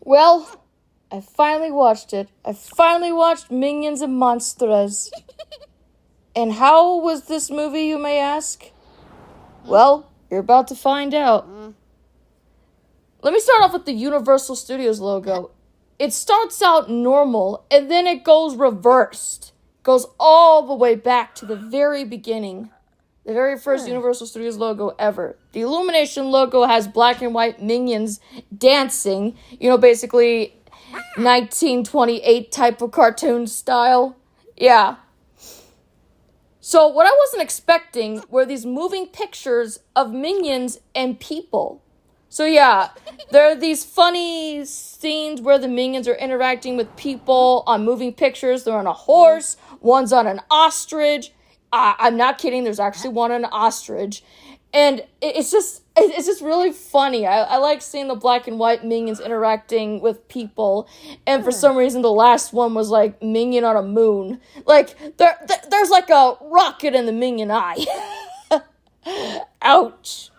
Well, I finally watched it. I finally watched Minions and Monstras. And how was this movie, you may ask? Well, you're about to find out. Let me start off with the Universal Studios logo. It starts out normal, and then it goes reversed. Goes all the way back to the very beginning. The very first Universal Studios logo ever. The Illumination logo has black and white minions dancing. Basically 1928 type of cartoon style. Yeah. So what I wasn't expecting were these moving pictures of minions and people. So yeah, there are these funny scenes where the minions are interacting with people on moving pictures. They're on a horse, one's on an ostrich. I'm not kidding, there's actually one on an ostrich. And it's just really funny. I like seeing the black and white minions interacting with people. And for some reason, the last one was like minion on a moon. Like, there's like a rocket in the minion eye. Ouch.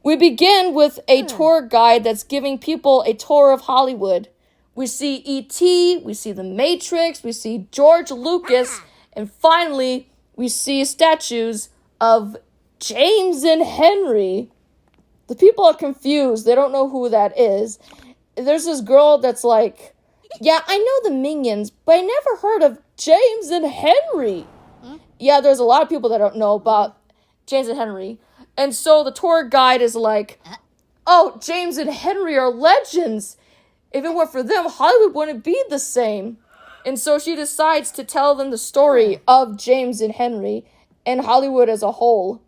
We begin with a tour guide that's giving people a tour of Hollywood. We see E.T., we see The Matrix, we see George Lucas, and finally, we see statues of James and Henry. The people are confused. They don't know who that is. There's this girl that's like, yeah, I know the Minions, but I never heard of James and Henry. Yeah, there's a lot of people that don't know about James and Henry. And so the tour guide is like, oh, James and Henry are legends. If it weren't for them, Hollywood wouldn't be the same. And so she decides to tell them the story of James and Henry and Hollywood as a whole.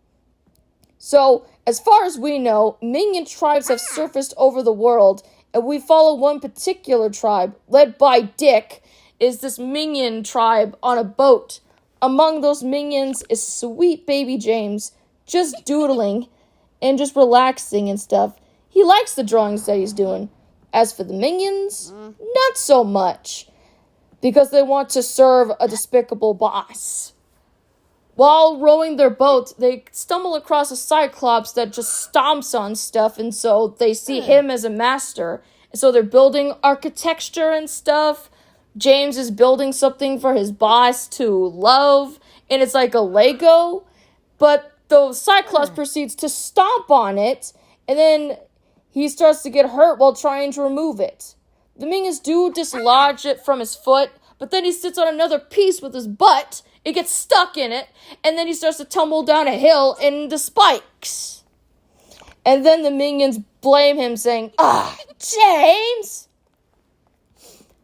So, as far as we know, minion tribes have surfaced over the world, and we follow one particular tribe, led by Dick, is this minion tribe on a boat. Among those minions is sweet baby James, just doodling and just relaxing and stuff. He likes the drawings that he's doing. As for the minions, not so much, because they want to serve a despicable boss. While rowing their boat, they stumble across a Cyclops that just stomps on stuff, and so they see him as a master. And so they're building architecture and stuff. James is building something for his boss to love, and it's like a Lego, but the Cyclops proceeds to stomp on it, and then he starts to get hurt while trying to remove it. The minions do dislodge it from his foot, but then he sits on another piece with his butt. It gets stuck in it, and then he starts to tumble down a hill into spikes. And then the minions blame him, saying, James!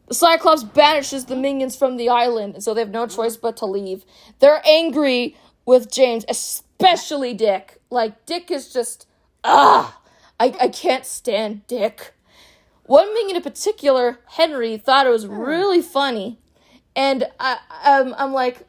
The Cyclops banishes the minions from the island, and so they have no choice but to leave. They're angry with James, especially Dick. Like, Dick is just, I can't stand Dick. One minion in particular, Henry, thought it was really funny. And I'm like,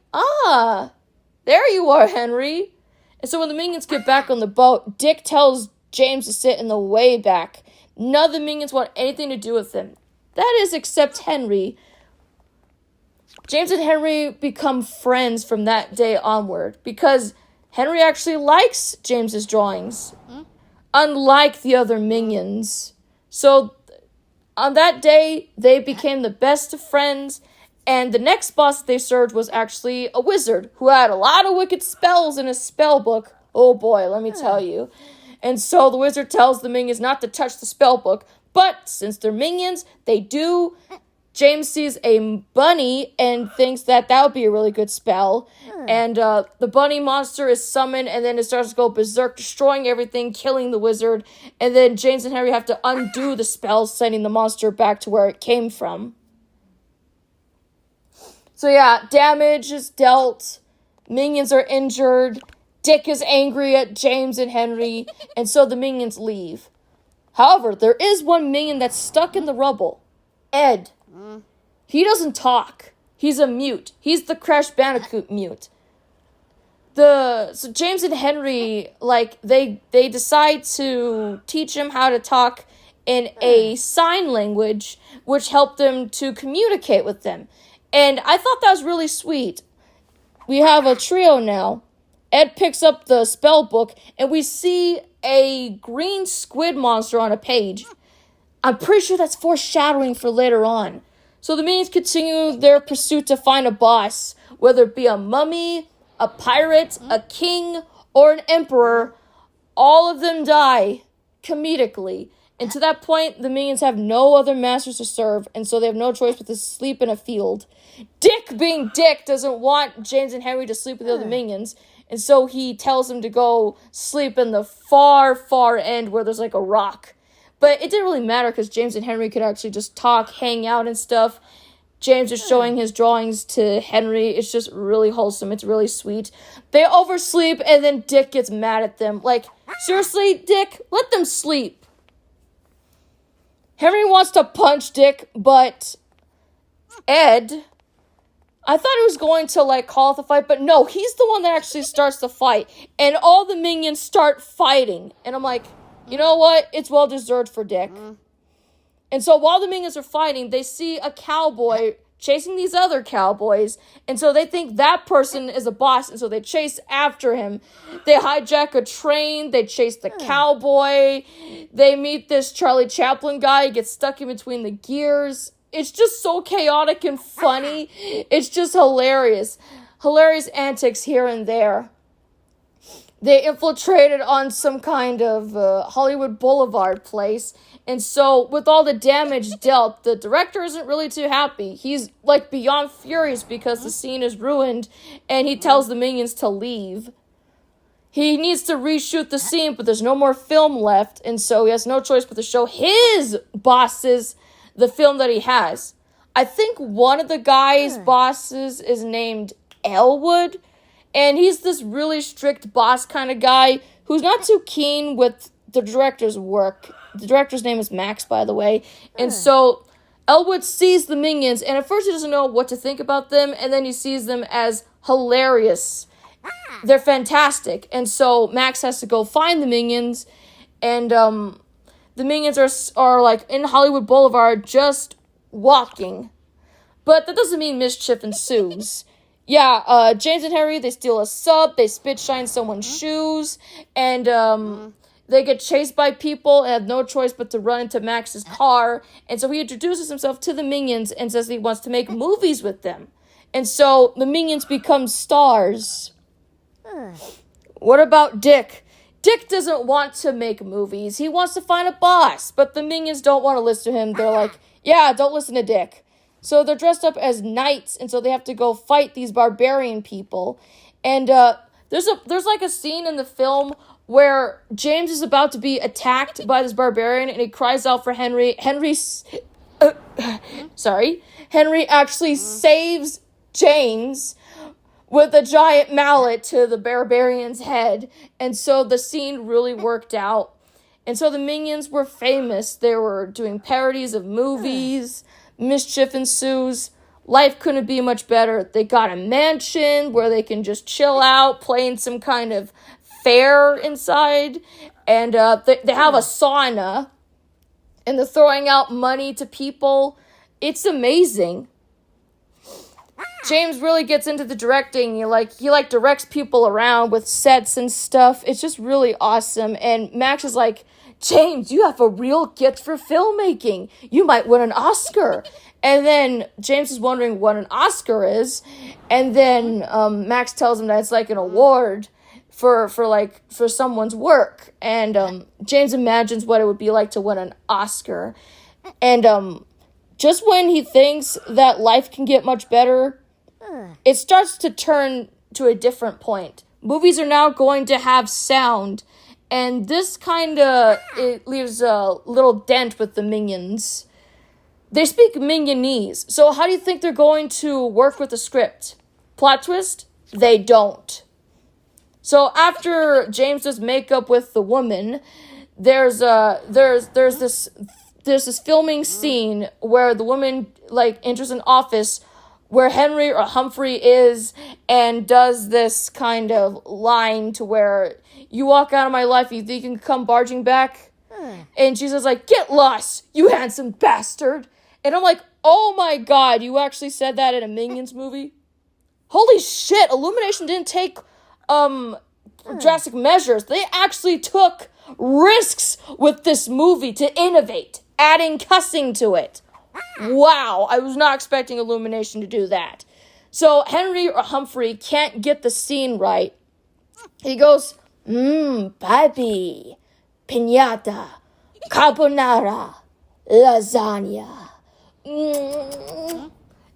there you are, Henry. And so when the minions get back on the boat, Dick tells James to sit in the way back. None of the minions want anything to do with him. That is, except Henry. James and Henry become friends from that day onward, because Henry actually likes James's drawings, unlike the other minions. So on that day, they became the best of friends. And the next boss they served was actually a wizard who had a lot of wicked spells in his spell book. Oh boy, let me tell you. And so the wizard tells the minions not to touch the spell book. But since they're minions, they do. James sees a bunny and thinks that would be a really good spell. And the bunny monster is summoned, and then it starts to go berserk, destroying everything, killing the wizard. And then James and Harry have to undo the spell, sending the monster back to where it came from. So yeah, damage is dealt, minions are injured, Dick is angry at James and Henry, and so the minions leave. However, there is one minion that's stuck in the rubble. Ed. He doesn't talk. He's a mute. He's the Crash Bandicoot mute. So James and Henry, they decide to teach him how to talk in a sign language, which helped them to communicate with them. And I thought that was really sweet. We have a trio now. Ed picks up the spell book, and we see a green squid monster on a page. I'm pretty sure that's foreshadowing for later on. So the minions continue their pursuit to find a boss, whether it be a mummy, a pirate, a king, or an emperor. All of them die comedically. And to that point, the minions have no other masters to serve, and so they have no choice but to sleep in a field. Dick, being Dick, doesn't want James and Henry to sleep with the other minions, and so he tells them to go sleep in the far, far end where there's like a rock. But it didn't really matter because James and Henry could actually just talk, hang out and stuff. James is showing his drawings to Henry. It's just really wholesome. It's really sweet. They oversleep, and then Dick gets mad at them. Like, seriously, Dick? Let them sleep. Henry wants to punch Dick, but Ed, I thought he was going to, like, call it the fight, but no, he's the one that actually starts the fight, and all the minions start fighting, and I'm like, you know what? It's well-deserved for Dick. And so while the minions are fighting, they see a cowboy chasing these other cowboys, and so they think that person is a boss, and so they chase after him. They hijack a train, they chase the cowboy, they meet this Charlie Chaplin guy, he gets stuck in between the gears. It's just so chaotic and funny. It's just hilarious. Hilarious antics here and there. They infiltrated on some kind of Hollywood Boulevard place. And so, with all the damage dealt, the director isn't really too happy. He's, like, beyond furious because the scene is ruined, and he tells the minions to leave. He needs to reshoot the scene, but there's no more film left, and so he has no choice but to show his bosses the film that he has. I think one of the guy's bosses is named Elwood, and he's this really strict boss kind of guy who's not too keen with the director's work. The director's name is Max, by the way. And so Elwood sees the minions, and at first he doesn't know what to think about them, and then he sees them as hilarious. They're fantastic. And so Max has to go find the minions, and the minions are like in Hollywood Boulevard just walking. But that doesn't mean mischief ensues. Yeah, James and Harry, they steal a sub, they spit shine someone's shoes, and they get chased by people and have no choice but to run into Max's car. And so he introduces himself to the minions and says he wants to make movies with them. And so the minions become stars. What about Dick? Dick doesn't want to make movies. He wants to find a boss, but the minions don't want to listen to him. They're like, yeah, don't listen to Dick. So they're dressed up as knights, and so they have to go fight these barbarian people. And there's like a scene in the film where James is about to be attacked by this barbarian, and he cries out for Henry. Henry actually saves James with a giant mallet to the barbarian's head. And so the scene really worked out. And so the minions were famous. They were doing parodies of movies. Mischief ensues. Life couldn't be much better. They got a mansion where they can just chill out, playing some kind of fair inside. And they have a sauna. And they're throwing out money to people. It's amazing. James really gets into the directing. He directs people around with sets and stuff. It's just really awesome. And Max is like, James, you have a real gift for filmmaking. You might win an Oscar. And then James is wondering what an Oscar is. And then Max tells him that it's like an award for someone's work. And James imagines what it would be like to win an Oscar. And just when he thinks that life can get much better, it starts to turn to a different point. Movies are now going to have sound, and this it leaves a little dent with the minions. They speak Minionese, so how do you think they're going to work with the script? Plot twist? They don't. So after James does makeup with the woman, there's this filming scene where the woman enters an office where Henry or Humphrey is and does this kind of line to where you walk out of my life, you think you can come barging back? And she says get lost, you handsome bastard. And I'm like, oh my God, you actually said that in a Minions movie? Holy shit, Illumination didn't take drastic measures. They actually took risks with this movie to innovate. adding cussing to it. Wow, I was not expecting Illumination to do that. So Henry or Humphrey can't get the scene right. He goes, baby, piñata, carbonara, lasagna.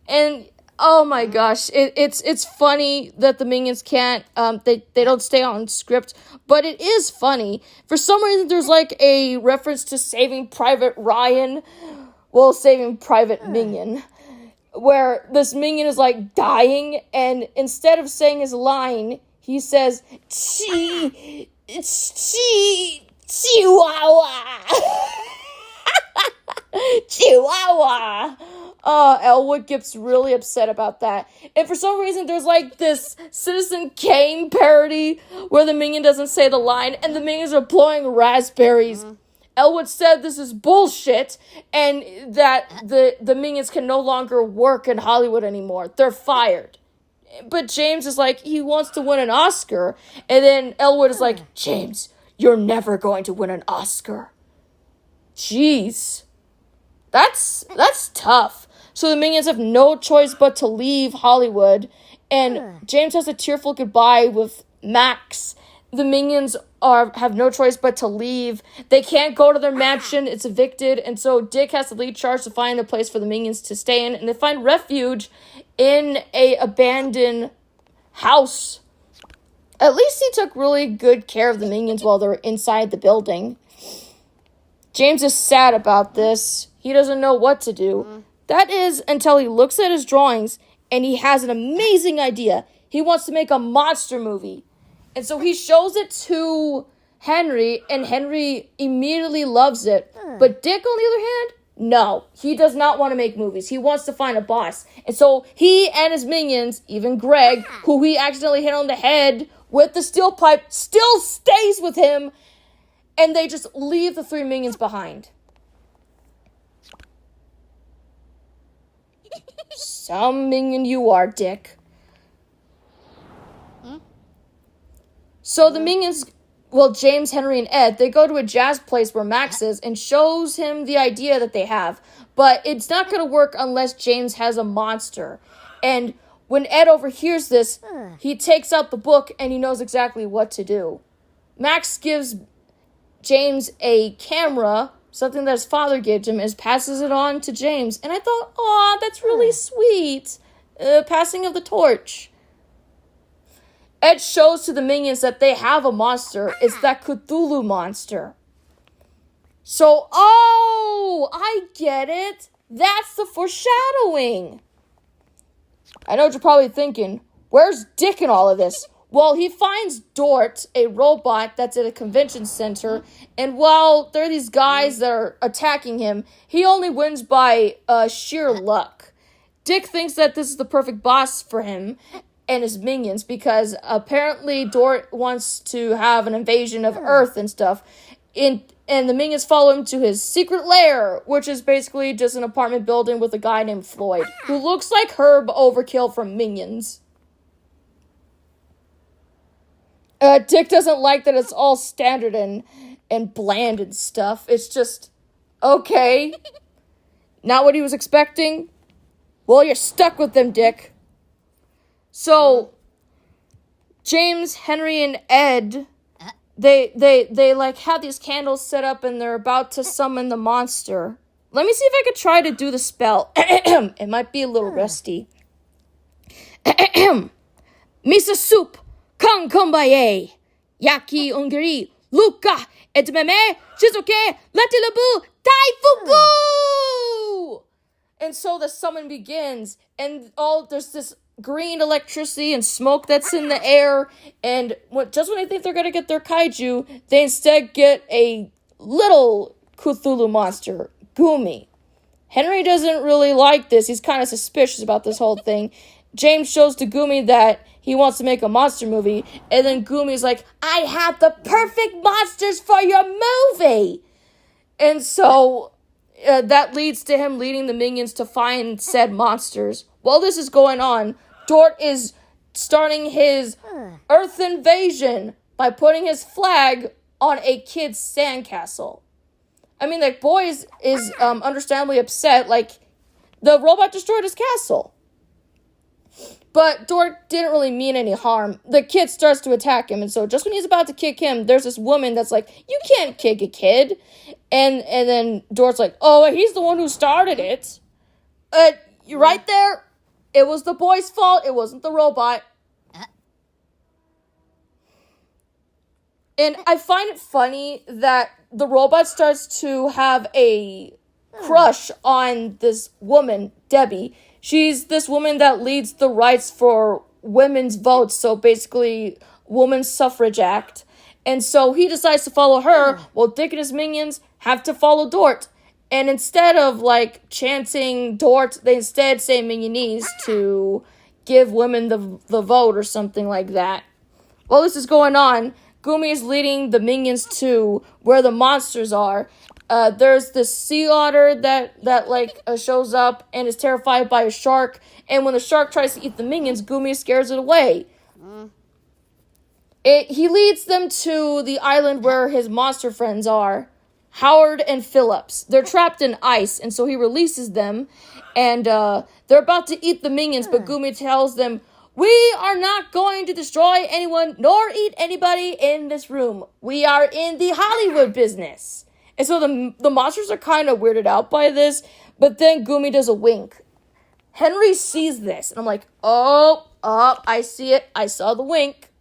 And oh my gosh, it's funny that the Minions can't, they don't stay on script, but it is funny. For some reason, there's like a reference to Saving Private Ryan, well, Saving Private Minion, where this Minion is like dying, and instead of saying his line, he says, Chihuahua. Chihuahua. Elwood gets really upset about that. And for some reason, there's like this Citizen Kane parody where the Minion doesn't say the line and the Minions are blowing raspberries. Elwood said this is bullshit and that the Minions can no longer work in Hollywood anymore. They're fired. But James is like, he wants to win an Oscar. And then Elwood is like, James, you're never going to win an Oscar. Jeez. That's tough. So the Minions have no choice but to leave Hollywood. And James has a tearful goodbye with Max. The Minions have no choice but to leave. They can't go to their mansion. It's evicted. And so Dick has to lead charge to find a place for the Minions to stay in. And they find refuge in a abandoned house. At least he took really good care of the Minions while they're inside the building. James is sad about this. He doesn't know what to do. That is until he looks at his drawings and he has an amazing idea. He wants to make a monster movie. And so he shows it to Henry, and Henry immediately loves it. But Dick, on the other hand, no. He does not want to make movies. He wants to find a boss. And so he and his Minions, even Greg, who he accidentally hit on the head with the steel pipe, still stays with him. And they just leave the three Minions behind. Some Minion you are, Dick. So the Minions, well, James, Henry, and Ed, they go to a jazz place where Max is and shows him the idea that they have. But it's not going to work unless James has a monster. And when Ed overhears this, he takes out the book and he knows exactly what to do. Max gives James a camera, something that his father gave him, and passes it on to James. And I thought, aw, that's really sweet. Passing of the torch. Ed shows to the Minions that they have a monster. It's that Cthulhu monster. So, oh, I get it. That's the foreshadowing. I know what you're probably thinking. Where's Dick in all of this? Well, he finds Dort, a robot that's at a convention center, and while there are these guys that are attacking him, he only wins by sheer luck. Dick thinks that this is the perfect boss for him and his Minions because apparently Dort wants to have an invasion of Earth and stuff, and the Minions follow him to his secret lair, which is basically just an apartment building with a guy named Floyd, who looks like Herb Overkill from Minions. Dick doesn't like that it's all standard and bland and stuff. It's just, okay. Not what he was expecting? Well, you're stuck with them, Dick. So, James, Henry, and Ed, they like have these candles set up and they're about to summon the monster. Let me see if I could try to do the spell. It might be a little rusty. Misa soup. Kang Kombaye, Yaki Ungari, Luka, et Meme, Shizuke, Latilabu, Taifuku! And so the summon begins, and there's this green electricity and smoke that's in the air, and just when they think they're gonna get their kaiju, they instead get a little Cthulhu monster, Gumi. Henry doesn't really like this. He's kind of suspicious about this whole thing. James shows to Gumi that he wants to make a monster movie, and then Gumi's like, I have the perfect monsters for your movie! And so, that leads to him leading the Minions to find said monsters. While this is going on, Dort is starting his Earth invasion by putting his flag on a kid's sandcastle. I mean, like, Boy is understandably upset. Like, the robot destroyed his castle. But Dort didn't really mean any harm. The kid starts to attack him, and so just when he's about to kick him, there's this woman that's like, you can't kick a kid. And then Dort's like, oh, he's the one who started it. You're right there. It was the boy's fault. It wasn't the robot. And I find it funny that the robot starts to have a crush on this woman, Debbie. She's this woman that leads the rights for women's votes, so basically Women's Suffrage Act. And so he decides to follow her, while Dick and his minions have to follow Dort. And instead of, like, chanting Dort, they instead say minionese to give women the vote or something like that. While this is going on, Gumi is leading the minions to where the monsters are. There's this sea otter that shows up and is terrified by a shark. And when the shark tries to eat the minions, Gumi scares it away. He leads them to the island where his monster friends are, Howard and Phillips. They're trapped in ice, and so he releases them. And they're about to eat the minions, but Gumi tells them, we are not going to destroy anyone nor eat anybody in this room. We are in the Hollywood business. And so the monsters are kind of weirded out by this, but then Gumi does a wink. Henry sees this, and I'm like, oh, I see it. I saw the wink.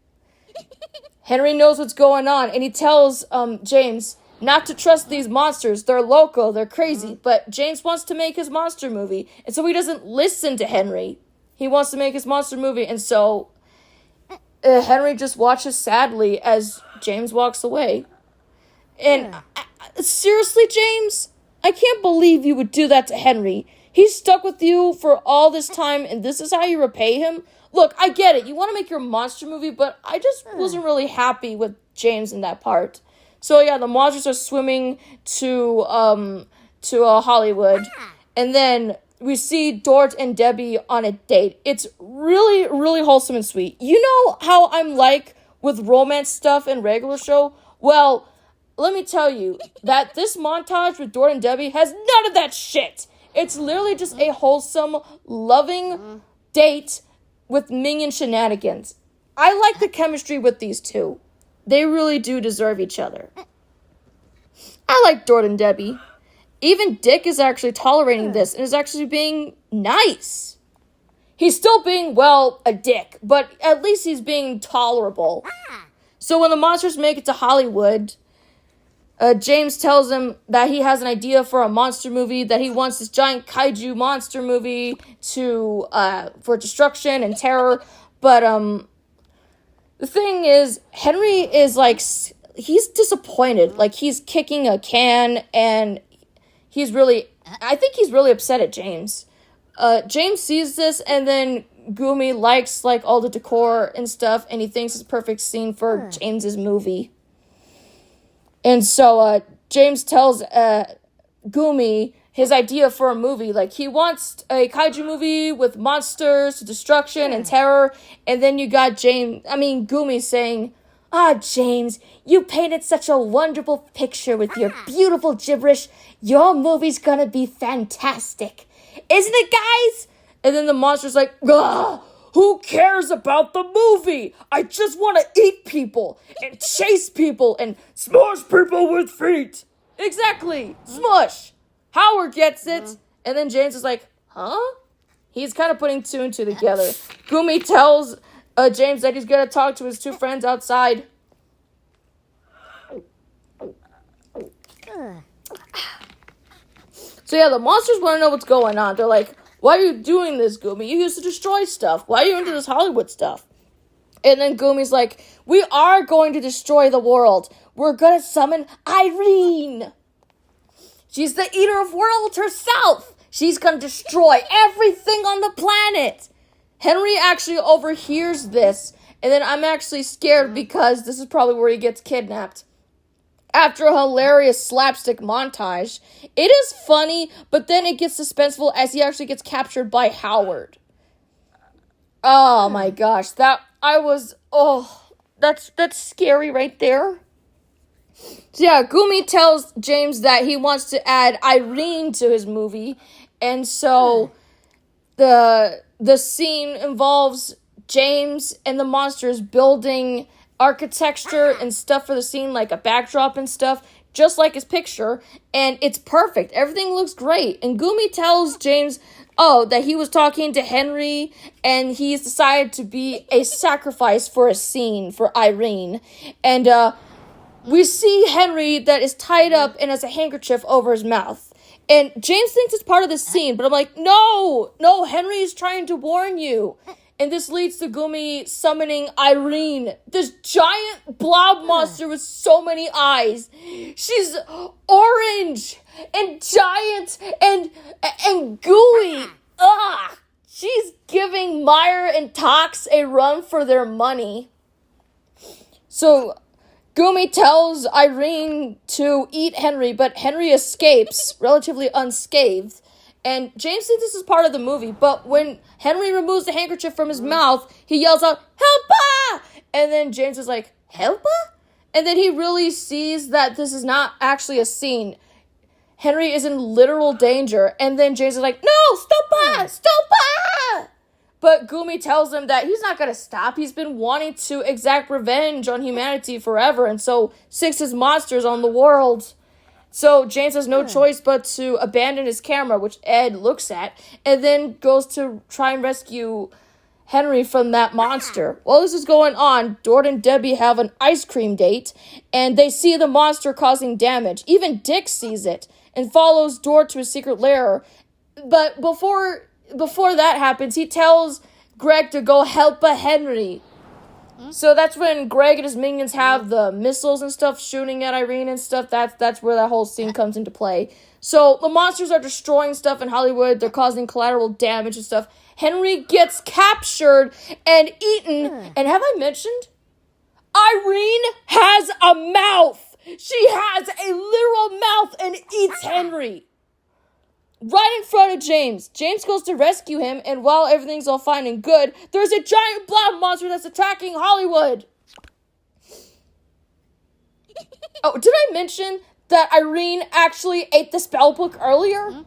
Henry knows what's going on, and he tells James not to trust these monsters. They're loco, they're crazy, but James wants to make his monster movie, and so he doesn't listen to Henry. He wants to make his monster movie, and so Henry just watches sadly as James walks away. And seriously, James, I can't believe you would do that to Henry. He's stuck with you for all this time, and this is how you repay him? Look, I get it. You want to make your monster movie, but I just wasn't really happy with James in that part. So yeah, the monsters are swimming to Hollywood, and then we see Dort and Debbie on a date. It's really, really wholesome and sweet. You know how I'm like with romance stuff and regular show? Well, let me tell you that this montage with Dort and Debbie has none of that shit. It's literally just a wholesome, loving date with minion shenanigans. I like the chemistry with these two. They really do deserve each other. I like Dort and Debbie. Even Dick is actually tolerating this and is actually being nice. He's still being, well, a dick, but at least he's being tolerable. So when the monsters make it to Hollywood, James tells him that he has an idea for a monster movie, that he wants this giant kaiju monster movie for destruction and terror. But the thing is, Henry is like, he's disappointed. Like, he's kicking a can, and I think he's really upset at James. James sees this, and then Gumi likes, like, all the decor and stuff, and he thinks it's a perfect scene for James's movie. And so, James tells, Gumi his idea for a movie. Like, he wants a kaiju movie with monsters, destruction, and terror, and then you got Gumi saying, James, you painted such a wonderful picture with your beautiful gibberish. Your movie's gonna be fantastic. Isn't it, guys? And then the monster's like, ugh, who cares about the movie? I just want to eat people and chase people and smush people with feet. Exactly. Smush. Howard gets it. And then James is like, huh? He's kind of putting two and two together. Gumi tells James that he's going to talk to his two friends outside. So yeah, the monsters want to know what's going on. They're like, why are you doing this, Gumi? You used to destroy stuff. Why are you into this Hollywood stuff? And then Gumi's like, we are going to destroy the world. We're going to summon Irene. She's the eater of worlds herself. She's going to destroy everything on the planet. Henry actually overhears this. And then I'm actually scared because this is probably where he gets kidnapped. After a hilarious slapstick montage, it is funny, but then it gets suspenseful as he actually gets captured by Howard. Oh my gosh, that's scary right there. So yeah, Gumi tells James that he wants to add Irene to his movie, and so the scene involves James and the monsters building architecture and stuff for the scene, like a backdrop and stuff, just like his picture, and it's perfect. Everything looks great. And Gumi tells James, that he was talking to Henry, and he's decided to be a sacrifice for a scene for Irene. And we see Henry that is tied up and has a handkerchief over his mouth. And James thinks it's part of the scene, but I'm like, no, Henry is trying to warn you. And this leads to Gumi summoning Irene, this giant blob monster with so many eyes. She's orange and giant and gooey. Ugh! She's giving Meyer and Tox a run for their money. So Gumi tells Irene to eat Henry, but Henry escapes relatively unscathed. And James thinks this is part of the movie, but when Henry removes the handkerchief from his mouth, he yells out, "Helpa!" And then James is like, "Helpa?" And then he really sees that this is not actually a scene. Henry is in literal danger. And then James is like, "No, stop! But Gumi tells him that he's not going to stop. He's been wanting to exact revenge on humanity forever, and so six his monsters on the world. So James has no choice but to abandon his camera, which Ed looks at, and then goes to try and rescue Henry from that monster. While this is going on, Dort and Debbie have an ice cream date, and they see the monster causing damage. Even Dick sees it and follows Dort to his secret lair. But before that happens, he tells Greg to go help a Henry. So that's when Greg and his minions have the missiles and stuff shooting at Irene and stuff. That's where that whole scene comes into play. So the monsters are destroying stuff in Hollywood. They're causing collateral damage and stuff. Henry gets captured and eaten. And have I mentioned? Irene has a mouth. She has a literal mouth and eats Henry. Right in front of James. James goes to rescue him, and while everything's all fine and good, there's a giant blob monster that's attacking Hollywood. Oh, did I mention that Irene actually ate the spell book earlier?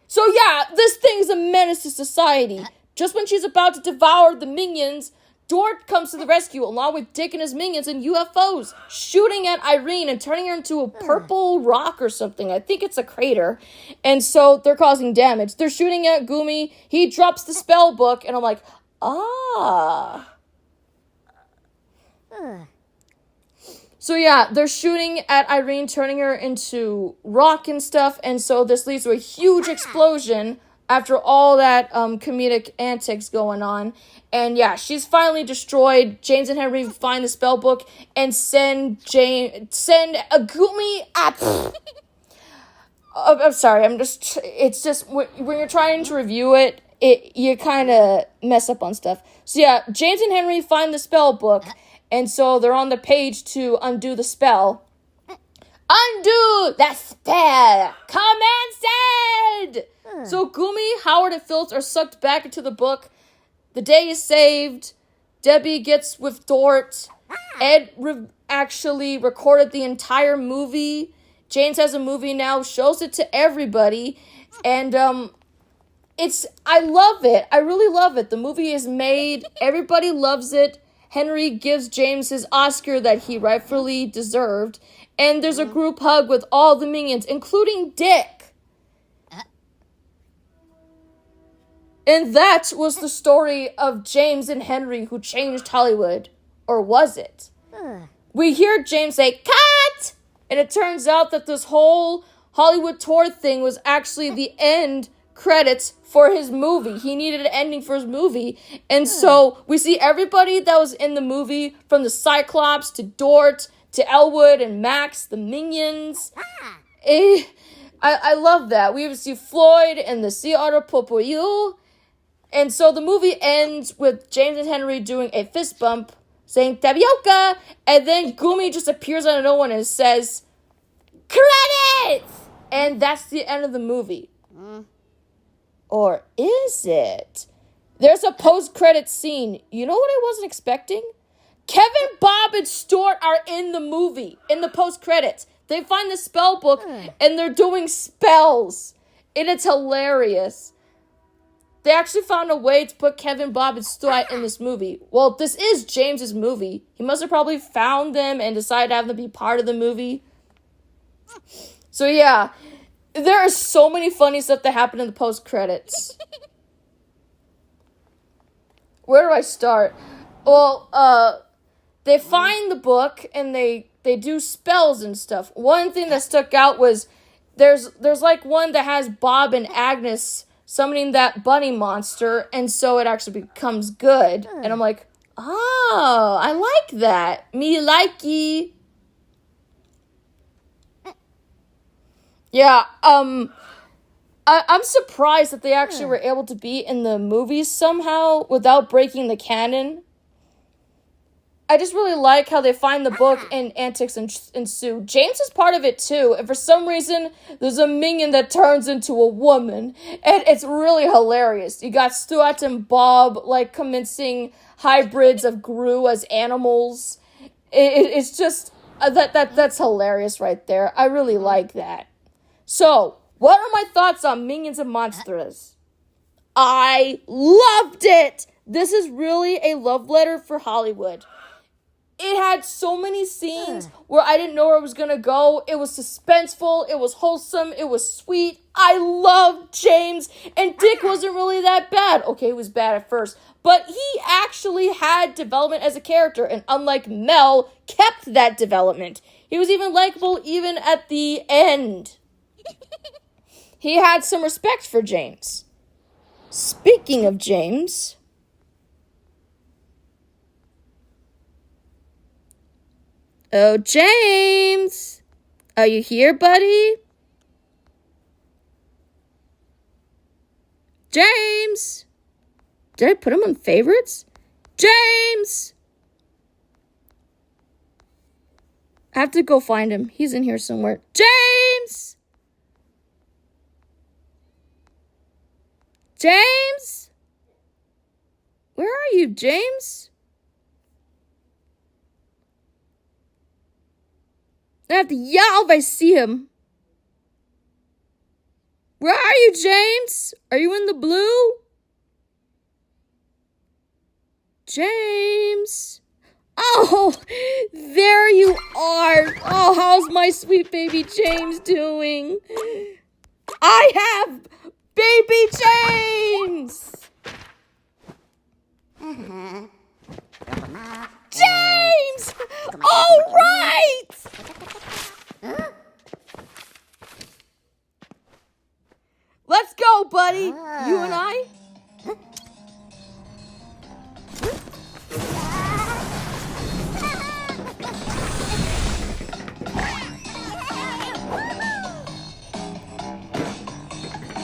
So yeah, this thing's a menace to society. Just when she's about to devour the minions, Dort comes to the rescue along with Dick and his minions and UFOs, shooting at Irene and turning her into a purple rock or something. I think it's a crater. And so they're causing damage. They're shooting at Gumi. He drops the spell book, and I'm like, So yeah, they're shooting at Irene, turning her into rock and stuff, and so this leads to a huge explosion after all that comedic antics going on. And yeah, she's finally destroyed. James and Henry find the spell book and send a Gumi up. I'm sorry, it's just, when you're trying to review it, you kind of mess up on stuff. So yeah, James and Henry find the spell book, and so they're on the page to undo the spell. Undo the spell! Command said! So Gumi, Howard, and Phillips are sucked back into the book. The day is saved. Debbie gets with Dort. Ed actually recorded the entire movie. James has a movie now, shows it to everybody. And I love it. I really love it. The movie is made. Everybody loves it. Henry gives James his Oscar that he rightfully deserved. And there's a group hug with all the minions, including Dick. And that was the story of James and Henry who changed Hollywood. Or was it? We hear James say, "Cut!" And it turns out that this whole Hollywood tour thing was actually the end credits for his movie. He needed an ending for his movie. And so we see everybody that was in the movie, from the Cyclops to Dort to Elwood and Max, the minions. I love that. We see Floyd and the Sea Otter Popoyu. And so the movie ends with James and Henry doing a fist bump, saying "Tapioca," and then Gumi just appears out of no one and says, "Credits!" And that's the end of the movie. Or is it? There's a post-credit scene. You know what I wasn't expecting? Kevin, Bob, and Stuart are in the movie, in the post-credits. They find the spell book, and they're doing spells. And it's hilarious. They actually found a way to put Kevin, Bob, and Stuart in this movie. Well, this is James's movie. He must have probably found them and decided to have them be part of the movie. So yeah, there is so many funny stuff that happened in the post-credits. Where do I start? Well, they find the book and they do spells and stuff. One thing that stuck out was there's like one that has Bob and Agnes summoning that bunny monster, and so it actually becomes good. And I'm like, oh, I like that. Me likey. Yeah, I'm surprised that they actually were able to be in the movies somehow without breaking the canon. I just really like how they find the book and antics ensue. James is part of it too, and for some reason, there's a minion that turns into a woman, and it's really hilarious. You got Stuart and Bob, like, commencing hybrids of Gru as animals. It's just, that's hilarious right there. I really like that. So, what are my thoughts on Minions and Monstras? I loved it! This is really a love letter for Hollywood. It had so many scenes where I didn't know where it was going to go. It was suspenseful. It was wholesome. It was sweet. I loved James. And Dick wasn't really that bad. Okay, he was bad at first. But he actually had development as a character. And unlike Mel, kept that development. He was even likable even at the end. He had some respect for James. Speaking of James... Oh, James! Are you here, buddy? James! Did I put him on favorites? James! I have to go find him. He's in here somewhere. James! James? Where are you, James? I have to yell if I see him. Where are you, James? Are you in the blue? James. Oh, there you are. Oh, how's my sweet baby James doing? I have baby James. James! All right! Let's go, buddy. You and I.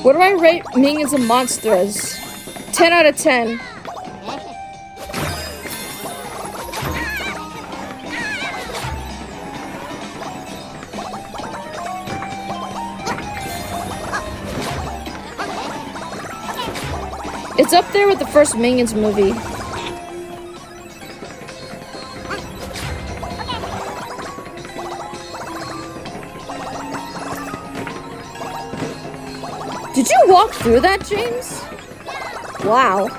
What do I rate Minions and Monstras? 10 out of 10. It's up there with the first Minions movie. Did you walk through that, James? Wow.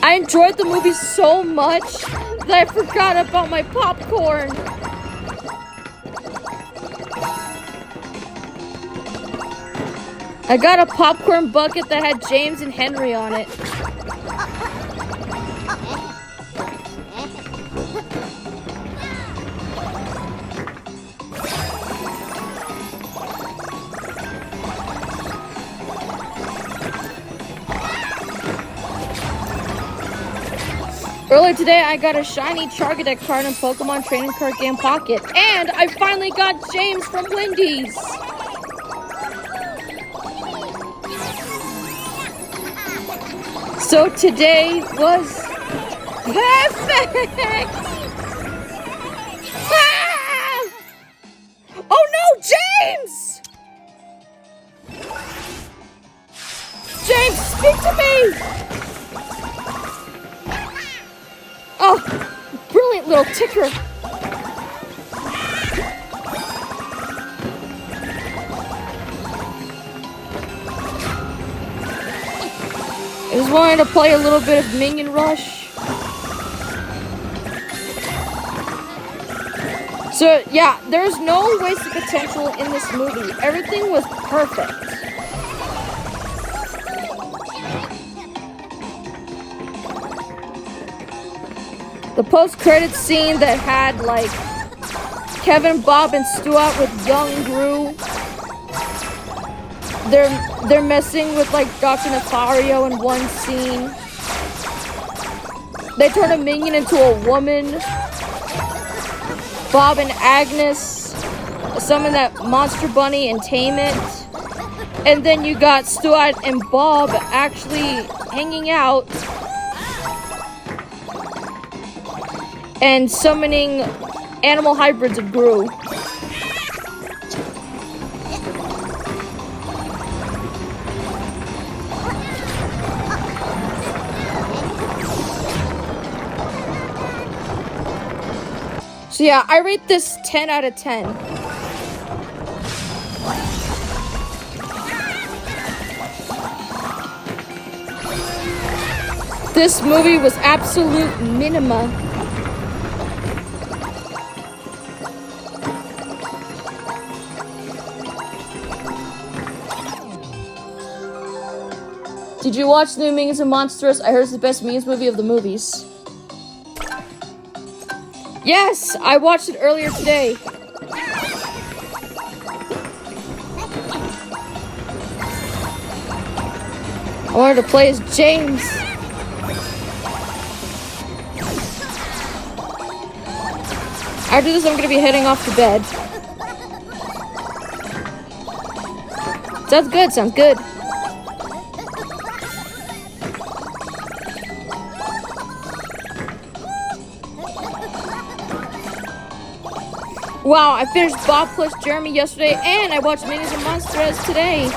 I enjoyed the movie so much that I forgot about my popcorn. I got a popcorn bucket that had James and Henry on it. Earlier today, I got a shiny Chargadeck card in Pokemon Trading Card Game Pocket. And I finally got James from Wendy's. So today was perfect! James! James, speak to me! Oh, brilliant little ticker. I just wanted to play a little bit of Minion Rush. So, yeah, there's no wasted potential in this movie. Everything was perfect. The post-credits scene that had, like, Kevin, Bob, and Stu out with young Gru. They're messing with, like, Dr. Nefario in one scene. They turn a minion into a woman. Bob and Agnes summon that monster bunny and tame it. And then you got Stuart and Bob actually hanging out and summoning animal hybrids of Gru. So yeah, I rate this 10 out of 10. This movie was absolute minima. Did you watch the new Minions and Monstras? I heard it's the best Minions movie of the movies. Yes, I watched it earlier today. I wanted to play as James. After this, I'm going to be heading off to bed. Sounds good, sounds good. Wow, I finished Bob plus Jeremy yesterday, and I watched Minions and Monstras today.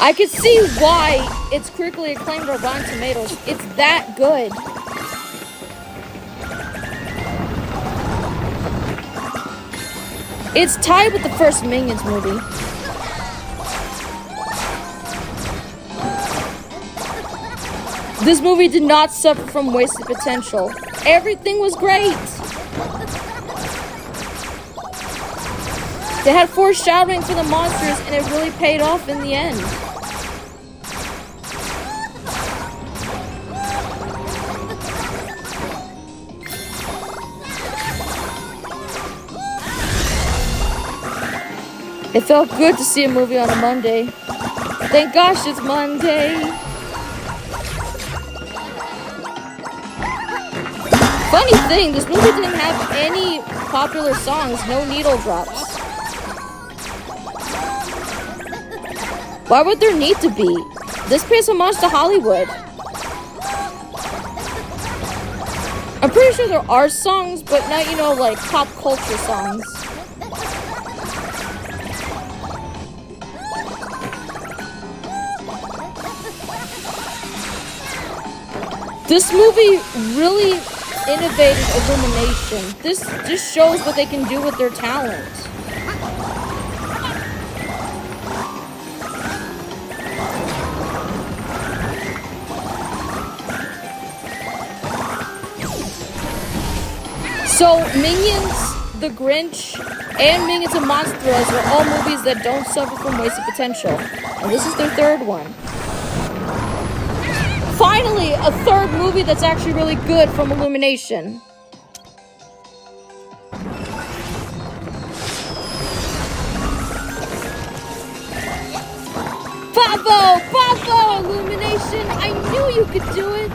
I can see why it's critically acclaimed on Rotten Tomatoes. It's that good. It's tied with the first Minions movie. This movie did not suffer from wasted potential. Everything was great. They had foreshadowing for the monsters, and it really paid off in the end. It felt good to see a movie on a Monday. Thank gosh it's Monday. Funny thing, this movie didn't have any popular songs, no needle drops. Why would there need to be? This pays homage to Hollywood. I'm pretty sure there are songs, but not, you know, like pop culture songs. This movie really innovated illumination. This just shows what they can do with their talent. So, Minions, The Grinch, and Minions and Monstras are all movies that don't suffer from wasted potential. And this is their third one. Finally, a third movie that's actually really good from Illumination. Bravo, Illumination! I knew you could do it!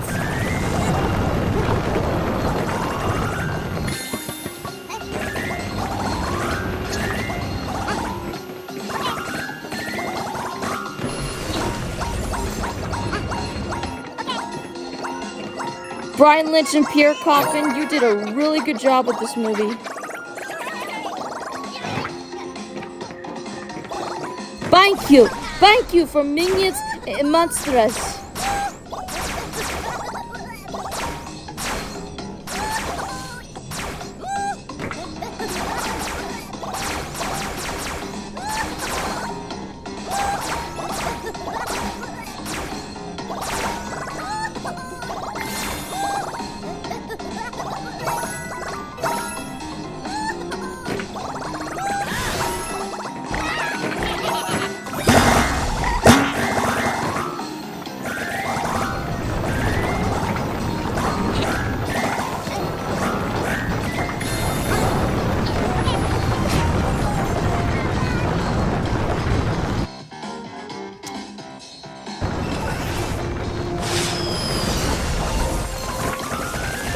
Brian Lynch and Pierre Coffin, you did a really good job with this movie. Thank you for Minions and Monstras.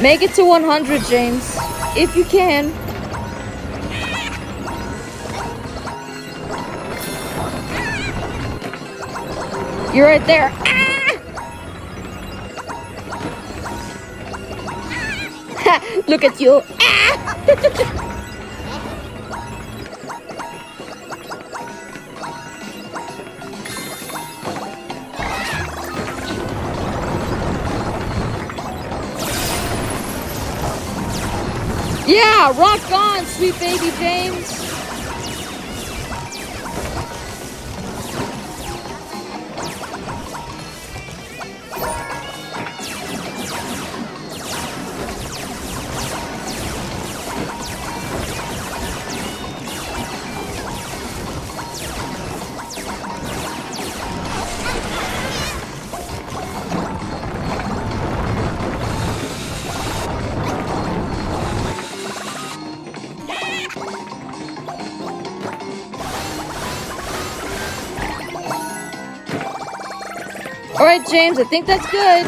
Make it to 100, James, if you can. You're right there. Ah! Look at you. Ah! Yeah, rock on, sweet baby James. All right, James, I think that's good.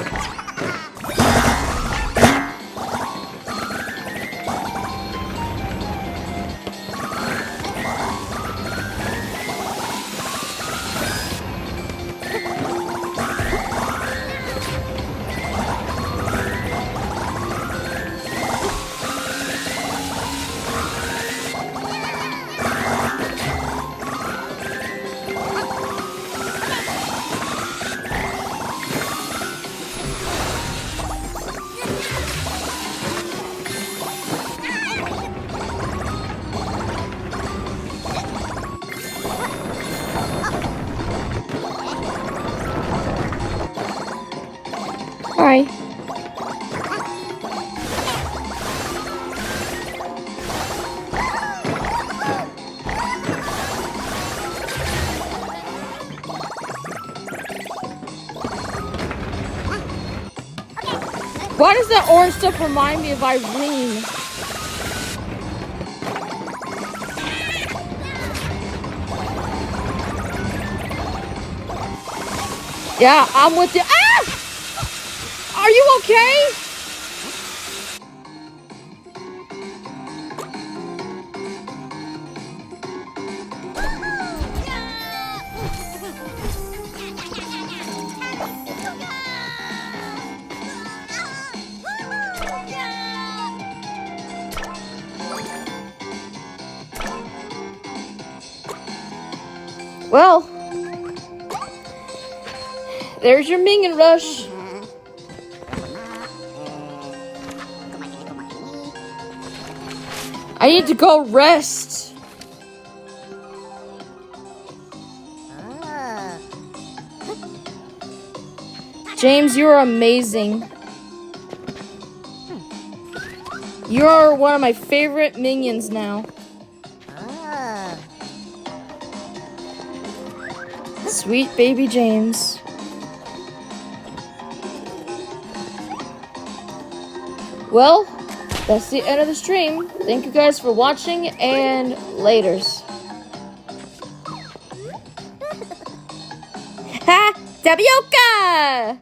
All right. Why does that orange stuff remind me of Irene? Yeah, I'm with you. Ah! Are you okay? Well, there's your minion rush. I need to go rest. James, you're amazing. You're one of my favorite minions now. Sweet baby James. Well, that's the end of the stream. Thank you guys for watching, and laters. Ha! Tapioca!